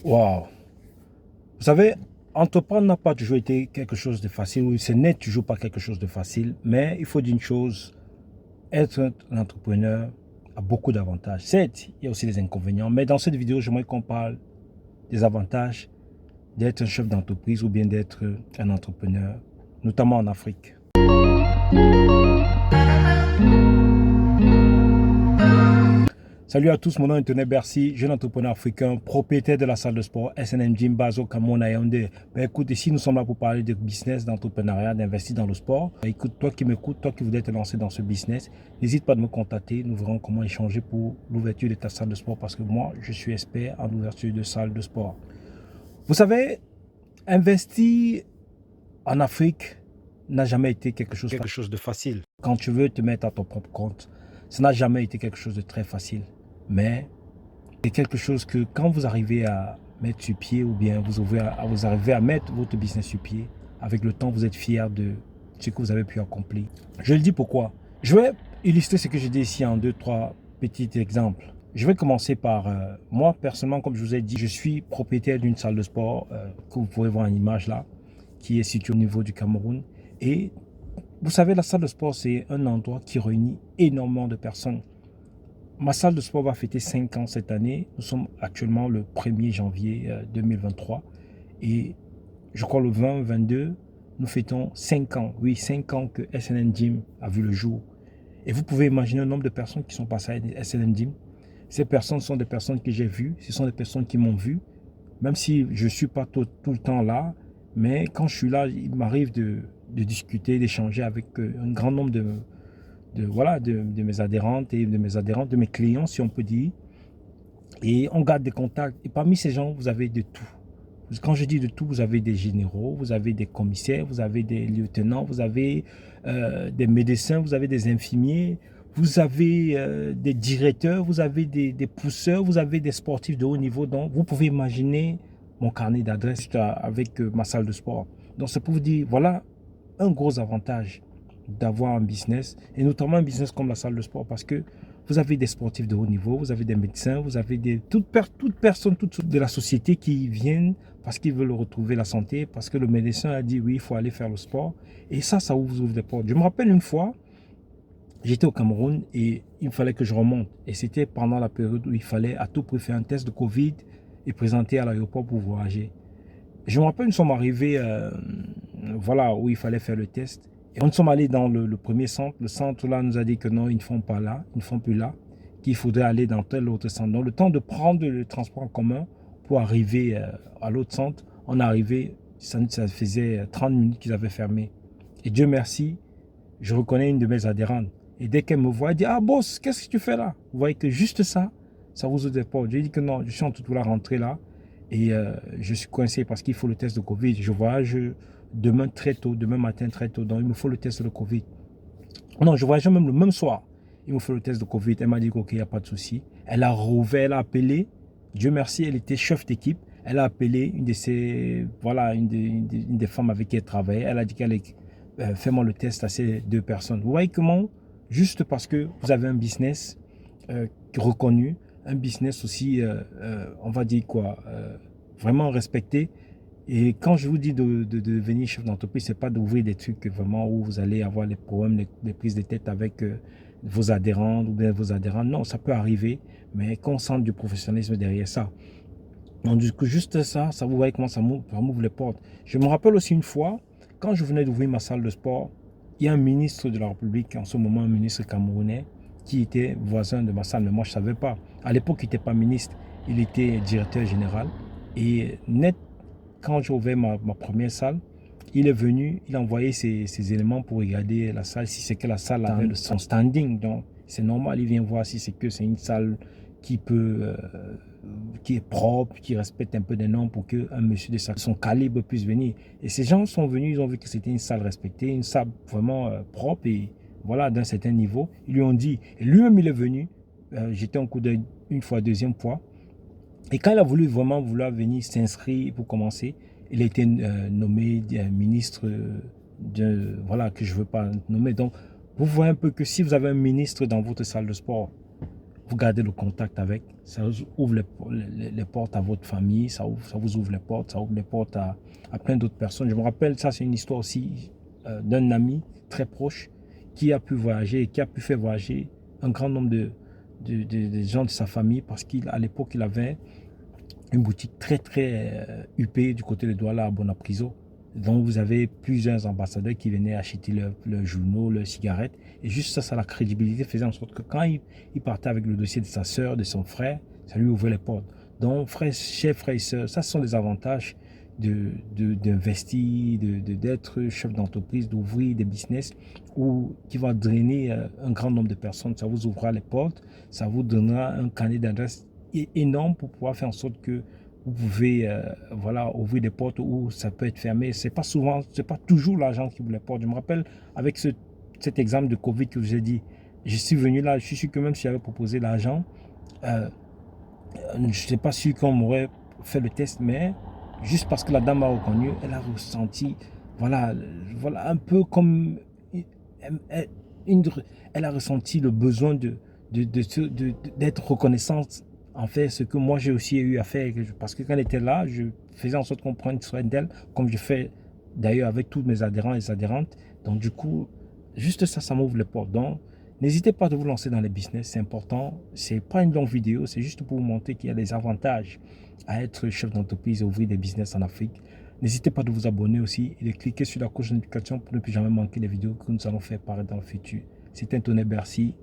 Waouh! Vous savez, entreprendre n'a pas toujours été quelque chose de facile, ou ce n'est toujours pas quelque chose de facile, mais il faut dire une chose, être un entrepreneur a beaucoup d'avantages. Certes, il y a aussi des inconvénients, mais dans cette vidéo, j'aimerais qu'on parle des avantages d'être un chef d'entreprise ou bien d'être un entrepreneur, notamment en Afrique. Salut à tous, mon nom est Anthony Bercy, jeune entrepreneur africain, propriétaire de la salle de sport SNM Gym Bazo Cameroun à Yaoundé. Écoute, ici nous sommes là pour parler de business, d'entrepreneuriat, d'investir dans le sport. Écoute, toi qui m'écoutes, toi qui voudrais te lancer dans ce business, n'hésite pas à me contacter, nous verrons comment échanger pour l'ouverture de ta salle de sport parce que moi, je suis expert en ouverture de salle de sport. Vous savez, investir en Afrique n'a jamais été quelque chose de facile. Quand tu veux te mettre à ton propre compte, ça n'a jamais été quelque chose de très facile. Mais c'est quelque chose que quand vous arrivez à mettre sur pied ou bien vous arrivez à mettre votre business sur pied, avec le temps, vous êtes fier de ce que vous avez pu accomplir. Je le dis pourquoi. Je vais illustrer ce que je dis ici en deux, trois petits exemples. Je vais commencer par moi, personnellement, comme je vous ai dit, je suis propriétaire d'une salle de sport que vous pouvez voir en image là, qui est située au niveau du Cameroun. Et vous savez, la salle de sport, c'est un endroit qui réunit énormément de personnes. Ma salle de sport va fêter 5 ans cette année. Nous sommes actuellement le 1er janvier 2023. Et je crois le 20-22, nous fêtons 5 ans. Oui, 5 ans que SNM Gym a vu le jour. Et vous pouvez imaginer le nombre de personnes qui sont passées à SNM Gym. Ces personnes sont des personnes que j'ai vues. Ce sont des personnes qui m'ont vu. Même si je ne suis pas tout le temps là. Mais quand je suis là, il m'arrive de discuter, d'échanger avec un grand nombre de mes adhérentes et de mes adhérents, de mes clients, si on peut dire. Et on garde des contacts. Et parmi ces gens, vous avez de tout. Quand je dis de tout, vous avez des généraux, vous avez des commissaires, vous avez des lieutenants, vous avez des médecins, vous avez des infirmiers, vous avez des directeurs, vous avez des pousseurs, vous avez des sportifs de haut niveau. Donc, vous pouvez imaginer mon carnet d'adresses avec ma salle de sport. Donc, c'est pour vous dire, voilà un gros avantage d'avoir un business, et notamment un business comme la salle de sport, parce que vous avez des sportifs de haut niveau, vous avez des médecins, vous avez toute personne de la société qui viennent parce qu'ils veulent retrouver la santé, parce que le médecin a dit oui, il faut aller faire le sport. Et ça vous ouvre des portes. Je me rappelle une fois, j'étais au Cameroun et il fallait que je remonte. Et c'était pendant la période où il fallait à tout prix faire un test de Covid et présenter à l'aéroport pour voyager. Je me rappelle, nous sommes arrivés voilà, où il fallait faire le test. Et nous sommes allés dans le premier centre. Le centre là nous a dit que non, ils ne font pas là, ils ne font plus là, qu'il faudrait aller dans tel autre centre. Donc le temps de prendre le transport en commun pour arriver à l'autre centre, on est arrivé, ça faisait 30 minutes qu'ils avaient fermé. Et Dieu merci, je reconnais une de mes adhérentes. Et dès qu'elle me voit, elle dit, ah boss, qu'est-ce que tu fais là? Vous voyez que juste ça, ça vous ouvre des portes. Je lui dis que non, je suis en train de vouloir rentrer là. Et je suis coincé parce qu'il faut le test de Covid. Je voyage demain très tôt, demain matin très tôt. Donc, il me faut le test de Covid. Non, je voyage même le même soir. Il me faut le test de Covid. Elle m'a dit OK, il n'y a pas de souci. Elle a rouvert, elle a appelé. Dieu merci, elle était chef d'équipe. Elle a appelé une de ses, voilà, une des femmes avec qui elle travaillait. Elle a dit qu'elle allait faire le test à ces deux personnes. Vous voyez comment, juste parce que vous avez un business reconnu, un business aussi, on va dire quoi, vraiment respecté. Et quand je vous dis de devenir chef d'entreprise, c'est pas d'ouvrir des trucs vraiment où vous allez avoir les problèmes, les prises de tête avec vos adhérents ou bien vos adhérents. Non, ça peut arriver, mais qu'on sente du professionnalisme derrière ça. Donc du coup, juste ça, ça vous voyez comment ça m'ouvre les portes. Je me rappelle aussi une fois, quand je venais d'ouvrir ma salle de sport, il y a un ministre de la République, en ce moment un ministre camerounais, qui était voisin de ma salle, mais moi je ne savais pas. À l'époque, il n'était pas ministre, il était directeur général. Et net, quand j'ai ouvert ma première salle, il est venu, il a envoyé ses éléments pour regarder la salle, si c'est que la salle avait son standing. Donc c'est normal, il vient voir si c'est que c'est une salle qui peut, qui est propre, qui respecte un peu des normes pour qu'un monsieur de son calibre puisse venir. Et ces gens sont venus, ils ont vu que c'était une salle respectée, une salle vraiment propre et voilà, d'un certain niveau. Ils lui ont dit, et lui-même il est venu, j'étais en coup d'œil une fois, deuxième fois. Et quand il a voulu vraiment venir s'inscrire pour commencer, il a été nommé ministre voilà, que je ne veux pas nommer. Donc, vous voyez un peu que si vous avez un ministre dans votre salle de sport, vous gardez le contact avec, ça vous ouvre les portes à votre famille, ça vous ouvre les portes, ça ouvre les portes à plein d'autres personnes. Je me rappelle, ça c'est une histoire aussi d'un ami très proche qui a pu voyager et qui a pu faire voyager un grand nombre de gens de sa famille parce qu'à l'époque, il avait une boutique très huppée du côté de Douala à Bonapriso. Donc vous avez plusieurs ambassadeurs qui venaient acheter leurs journaux, leurs cigarettes. Et juste ça, la crédibilité faisait en sorte que quand il partait avec le dossier de sa soeur, de son frère, ça lui ouvrait les portes. Donc chers frères et sœurs, ça ce sont les avantages d'investir, d'être chef d'entreprise, d'ouvrir des business ou qui va drainer un grand nombre de personnes. Ça vous ouvrira les portes, ça vous donnera un carnet d'adresses énorme pour pouvoir faire en sorte que vous pouvez voilà, ouvrir des portes où ça peut être fermé. C'est pas souvent, c'est pas toujours l'argent qui ouvre les portes. Je me rappelle avec cet exemple de Covid que je vous ai dit, je suis venu là, je suis sûr que même si j'avais proposé l'argent, euh, je ne sais pas sûr qu'on m'aurait fait le test, mais juste parce que la dame m'a reconnu, elle a ressenti, voilà, voilà un peu comme une, elle a ressenti le besoin d'être reconnaissante en fait ce que moi j'ai aussi eu à faire parce que quand elle était là, je faisais en sorte qu'on prenne soin d'elle comme je fais d'ailleurs avec tous mes adhérents et adhérentes. Donc du coup, juste ça, ça m'ouvre les portes. Donc n'hésitez pas à vous lancer dans les business, c'est important. C'est pas une longue vidéo, c'est juste pour vous montrer qu'il y a des avantages à être chef d'entreprise et ouvrir des business en Afrique. N'hésitez pas de vous abonner aussi et de cliquer sur la cloche de notification pour ne plus jamais manquer les vidéos que nous allons faire paraître dans le futur. C'était Antoine Bercy.